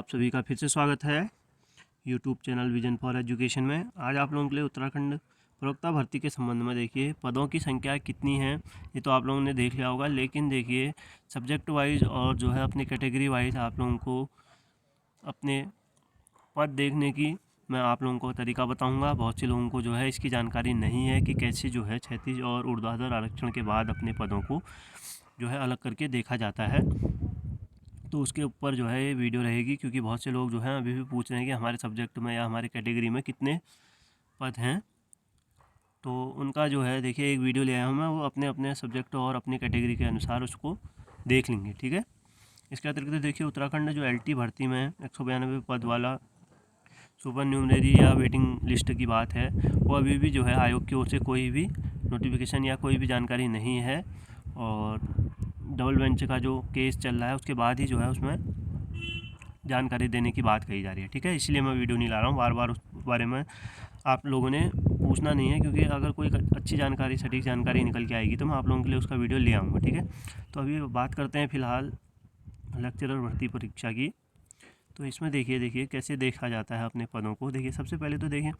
आप सभी का फिर से स्वागत है YouTube channel vision for education में। आज आप लोगों के लिए उत्तराखंड प्रवक्ता भर्ती के संबंध में देखिए पदों की संख्या कितनी है ये तो आप लोगों ने देख लिया होगा, लेकिन देखिए सब्जेक्ट वाइज और जो है अपनी कैटेगरी वाइज आप लोगों को अपने पद देखने की मैं आप लोगों को तरीका बताऊंगा। बहुत से लोगों को जो है इसकी जानकारी नहीं है कि कैसे जो है क्षैतिज और ऊर्ध्वाधर आरक्षण के बाद अपने पदों को जो है अलग करके देखा जाता है। तो उसके ऊपर जो है ये वीडियो रहेगी, क्योंकि बहुत से लोग जो हैं अभी भी पूछ रहे हैं कि हमारे सब्जेक्ट में या हमारे कैटेगरी में कितने पद हैं। तो उनका जो है देखिए एक वीडियो ले आया हूँ मैं, वो अपने अपने सब्जेक्ट और अपनी कैटेगरी के अनुसार उसको देख लेंगे, ठीक है। इसके अतिरिक्त देखिए उत्तराखंड जो LT भर्ती में 192 पद वाला सुपर न्यूमरी या वेटिंग लिस्ट की बात है, वो अभी भी जो है आयोग की ओर से कोई भी नोटिफिकेशन या कोई भी जानकारी नहीं है। और डबल बेंच का जो केस चल रहा है उसके बाद ही जो है उसमें जानकारी देने की बात कही जा रही है, ठीक है। इसलिए मैं वीडियो नहीं ला रहा हूँ, बार बार उस बारे में आप लोगों ने पूछना नहीं है, क्योंकि अगर कोई अच्छी जानकारी सटीक जानकारी निकल के आएगी तो मैं आप लोगों के लिए उसका वीडियो ले आऊँगा, ठीक है। तो अभी बात करते हैं फ़िलहाल लेक्चरर भर्ती परीक्षा की। तो इसमें देखिए कैसे देखा जाता है अपने पदों को। देखिए सबसे पहले तो देखिए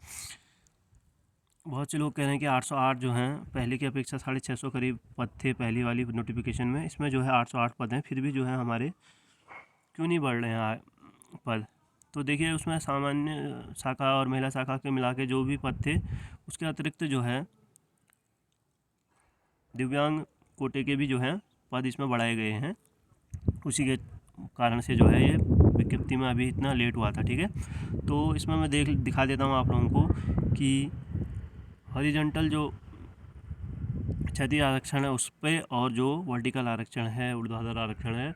बहुत से लोग कह रहे हैं कि 808 जो हैं पहले की अपेक्षा 650 करीब पद थे पहली वाली नोटिफिकेशन में, इसमें जो है 808 पद हैं, फिर भी जो है हमारे क्यों नहीं बढ़ रहे हैं पद। तो देखिए उसमें सामान्य शाखा और महिला शाखा के मिला के जो भी पद थे, उसके अतिरिक्त जो है दिव्यांग कोटे के भी जो है पद इसमें बढ़ाए गए हैं। उसी के कारण से जो है ये विज्ञप्ति में अभी इतना लेट हुआ था, ठीक है। तो इसमें मैं दिखा देता हूँ आप लोगों को कि हॉरिजॉन्टल जो क्षैतिज आरक्षण है उस पर, और जो वर्टिकल आरक्षण है ऊर्ध्वाधर आरक्षण है,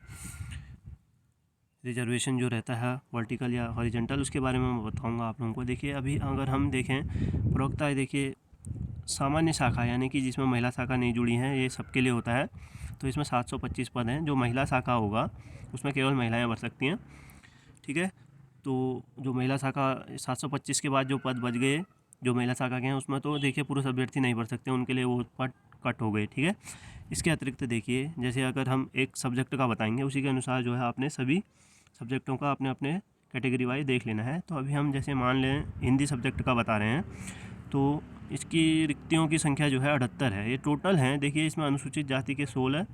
रिजर्वेशन जो रहता है वर्टिकल या हॉरिजॉन्टल, उसके बारे में मैं बताऊंगा आप लोगों को। देखिए अभी अगर हम देखें प्रवक्ता है, देखिए सामान्य शाखा यानी कि जिसमें महिला शाखा नहीं जुड़ी हैं, ये सबके लिए होता है। तो इसमें 725 पद हैं। जो महिला शाखा होगा उसमें केवल महिलाएं भर सकती हैं, ठीक है। तो जो महिला शाखा 725 के बाद जो पद बच गए जो महिला शाखा के हैं, उसमें तो देखिए पुरुष अभ्यर्थी नहीं भर सकते, उनके लिए वो पद कट हो गए, ठीक है। इसके अतिरिक्त देखिए जैसे अगर हम एक सब्जेक्ट का बताएंगे उसी के अनुसार जो है आपने सभी सब्जेक्टों का अपने अपने कैटेगरी वाइज देख लेना है। तो अभी हम जैसे मान लें हिंदी सब्जेक्ट का बता रहे हैं, तो इसकी रिक्तियों की संख्या जो है 78 है। ये टोटल हैं। देखिए इसमें अनुसूचित जाति के 16,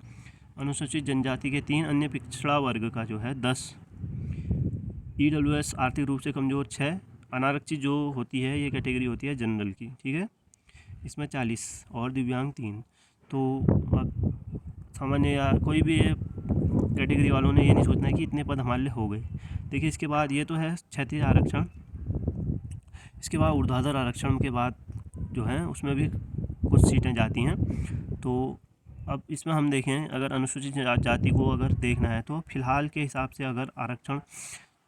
अनुसूचित जनजाति के 3, अन्य पिछड़ा वर्ग का जो है 10, EWS आर्थिक रूप से कमज़ोर 6, अनारक्षित जो होती है ये कैटेगरी होती है जनरल की, ठीक है, इसमें 40 और दिव्यांग 3। तो सामान्य या कोई भी कैटेगरी वालों ने ये नहीं सोचना है कि इतने पद हमारे लिए हो गए। देखिए इसके बाद ये तो है क्षैतिज आरक्षण, इसके बाद ऊर्ध्वाधर आरक्षण के बाद जो है उसमें भी कुछ सीटें जाती हैं। तो अब इसमें हम देखें अगर अनुसूचित जाति को अगर देखना है तो फ़िलहाल के हिसाब से अगर आरक्षण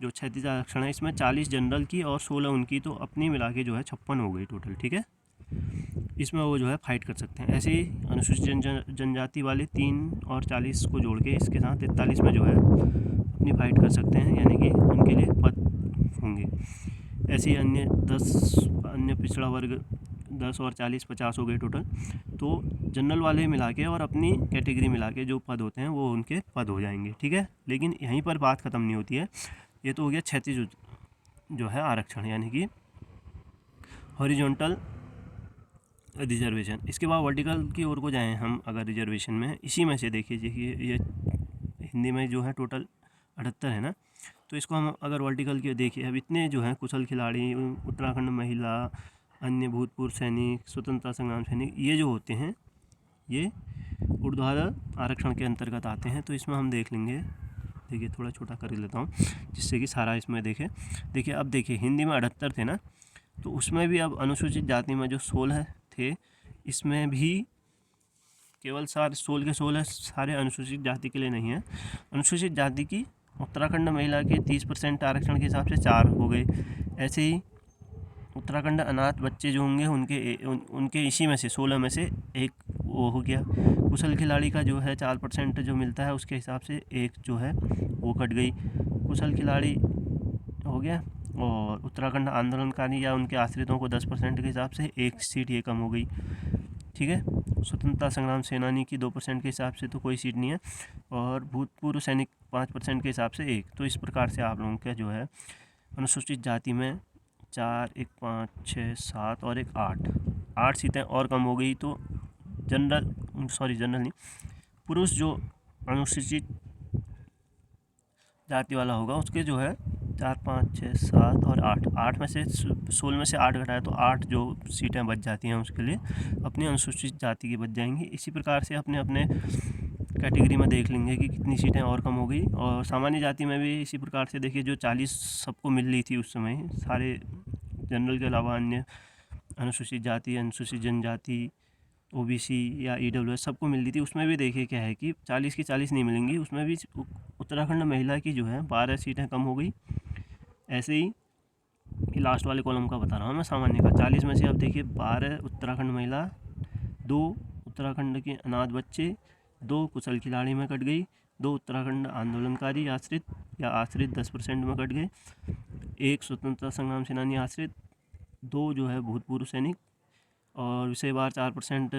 जो क्षैतिज आरक्षण है इसमें 40 जनरल की और 16 उनकी, तो अपनी मिला के जो है 56 हो गई टोटल, ठीक है। इसमें वो जो है फाइट कर सकते हैं। ऐसे ही अनुसूचित जनजाति वाले 3 और 40 को जोड़ के इसके साथ 43 में जो है अपनी फाइट कर सकते हैं, यानी कि उनके लिए पद होंगे। ऐसे ही अन्य 10 अन्य पिछड़ा वर्ग 10 और 40 50 हो गए टोटल। तो जनरल वाले मिला के और अपनी कैटेगरी मिला के जो पद होते हैं वो उनके पद हो जाएंगे, ठीक है। लेकिन यहीं पर बात ख़त्म नहीं होती है। ये तो हो गया क्षैतिज जो है आरक्षण यानी कि हॉरिजॉन्टल रिजर्वेशन। इसके बाद वर्टिकल की ओर को जाएं हम अगर रिजर्वेशन में, इसी में से देखिए ये हिंदी में जो है टोटल 78 है ना। तो इसको हम अगर वर्टिकल की देखिए, अब इतने जो हैं कुशल खिलाड़ी, उत्तराखंड महिला, अन्य भूतपूर्व सैनिक, स्वतंत्रता संग्राम सैनिक, ये जो होते हैं ये ऊर्ध्वाधर आरक्षण के अंतर्गत आते हैं। तो इसमें हम देख लेंगे, देखिए थोड़ा छोटा कर लेता हूँ जिससे कि सारा इसमें देखें। देखिए अब देखिए हिंदी में 78 थे ना, तो उसमें भी अब अनुसूचित जाति में जो 16 थे, इसमें भी केवल 16 के 16 सारे अनुसूचित जाति के लिए नहीं है। अनुसूचित जाति की उत्तराखंड महिला के 30% आरक्षण के हिसाब से 4 हो गए। ऐसे ही उत्तराखंड अनाथ बच्चे जो होंगे उनके इसी में से 16 में से एक वो हो गया। कुशल खिलाड़ी का जो है 4% जो मिलता है उसके हिसाब से एक जो है वो कट गई, कुशल खिलाड़ी हो गया। और उत्तराखंड आंदोलनकारी या उनके आश्रितों को 10% के हिसाब से एक सीट ये कम हो गई, ठीक है। स्वतंत्रता संग्राम सेनानी की 2% के हिसाब से तो कोई सीट नहीं है। और भूतपूर्व सैनिक 5% के हिसाब से 1। तो इस प्रकार से आप लोगों का जो है अनुसूचित जाति में 4, 1, 5, 6, 7 और 1, 8 सीटें और कम हो गई। तो जनरल नहीं, पुरुष जो अनुसूचित जाति वाला होगा उसके जो है 4, 5, 6, 7 और 8 में से 16 में से 8 घटाए तो 8 जो सीटें बच जाती हैं उसके लिए अपनी अनुसूचित जाति की बच जाएंगी। इसी प्रकार से अपने अपने कैटेगरी में देख लेंगे कि कितनी सीटें और कम हो गई। और सामान्य जाति में भी इसी प्रकार से देखिए, जो 40 सबको मिल रही थी उस समय, सारे जनरल के अलावा अन्य अनुसूचित जाति, अनुसूचित जनजाति, OBC या EWS सबको मिल रही थी, उसमें भी देखिए क्या है कि 40 की 40 नहीं मिलेंगी। उसमें भी उत्तराखंड महिला की जो है 12 सीटें कम हो गई। ऐसे ही कि लास्ट वाले कॉलम का बता रहा हूँ मैं, सामान्य का 40 में से अब देखिए 12 उत्तराखंड महिला, 2 उत्तराखंड के अनाथ बच्चे, 2 कुशल खिलाड़ी में कट गई, 2 उत्तराखंड आंदोलनकारी आश्रित 10% में कट गए, 1 स्वतंत्रता संग्राम सेनानी आश्रित, 2 जो है भूतपूर्व सैनिक, और विषयवार 4%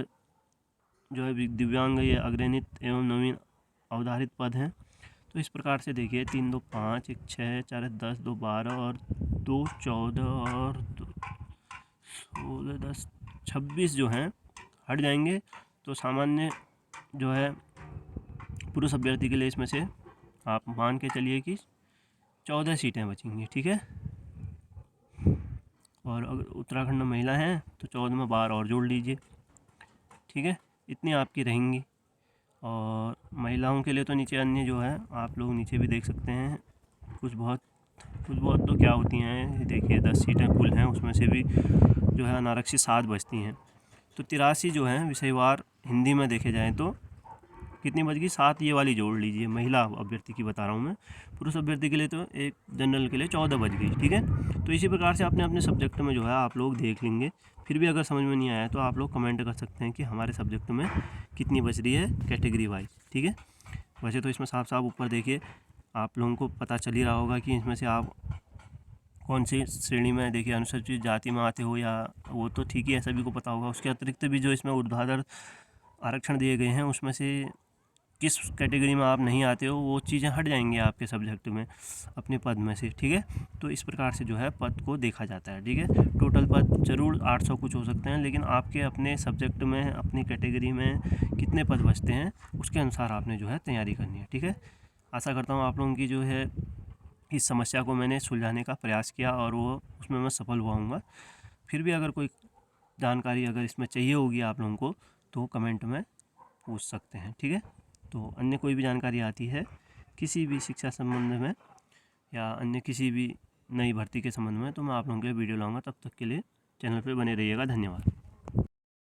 जो है दिव्यांग या अग्रणित एवं नवीन अवधारित पद हैं। तो इस प्रकार से देखिए 3, 2, 5, 1, 6, 4, 10, 2, 12 और 2, 14 और 2, 16, 10, 26 जो हैं हट जाएंगे। तो सामान्य जो है पुरुष अभ्यर्थी के लिए इसमें से आप मान के चलिए कि 14 सीटें बचेंगी, ठीक है। और अगर उत्तराखंड में महिला हैं तो 14 में 12 और जोड़ लीजिए, ठीक है। इतनी आपकी रहेंगी। और महिलाओं के लिए तो नीचे अन्य जो है आप लोग नीचे भी देख सकते हैं, कुछ बहुत तो क्या होती हैं, देखिए 10 सीटें कुल हैं, उसमें से भी जो है अनारक्षित 7 बचती हैं। तो 83 जो हैं विषयवार हिंदी में देखे जाएँ तो कितनी बच गई, 7 ये वाली जोड़ लीजिए, महिला अभ्यर्थी की बता रहा हूँ मैं। पुरुष अभ्यर्थी के लिए तो एक जनरल के लिए 14 बच गई, ठीक है। तो इसी प्रकार से अपने अपने सब्जेक्ट में जो है आप लोग देख लेंगे। फिर भी अगर समझ में नहीं आया तो आप लोग कमेंट कर सकते हैं कि हमारे सब्जेक्ट में कितनी बच रही है कैटेगरी वाइज, ठीक है। वैसे तो इसमें साफ साफ ऊपर देखिए आप लोगों को पता चल ही रहा होगा कि इसमें से आप कौन सी श्रेणी में देखिए अनुसूचित जाति में आते हो, या वो तो ठीक ही है, सभी को पता होगा। उसके अतिरिक्त भी जो इसमें ऊर्ध्वाधर आरक्षण दिए गए हैं उसमें से किस कैटेगरी में आप नहीं आते हो वो चीज़ें हट जाएंगी आपके सब्जेक्ट में अपने पद में से, ठीक है। तो इस प्रकार से जो है पद को देखा जाता है, ठीक है। टोटल पद जरूर 800 कुछ हो सकते हैं, लेकिन आपके अपने सब्जेक्ट में अपनी कैटेगरी में कितने पद बचते हैं उसके अनुसार आपने जो है तैयारी करनी है, ठीक है। आशा करता हूँ आप लोगों की जो है इस समस्या को मैंने सुलझाने का प्रयास किया और वो उसमें मैं सफल हुआ हूँगा। फिर भी अगर कोई जानकारी अगर इसमें चाहिए होगी आप लोगों को तो कमेंट में पूछ सकते हैं, ठीक है। तो अन्य कोई भी जानकारी आती है किसी भी शिक्षा संबंध में या अन्य किसी भी नई भर्ती के संबंध में तो मैं आप लोगों के लिए वीडियो लाऊंगा। तब तक के लिए चैनल पर बने रहिएगा। धन्यवाद।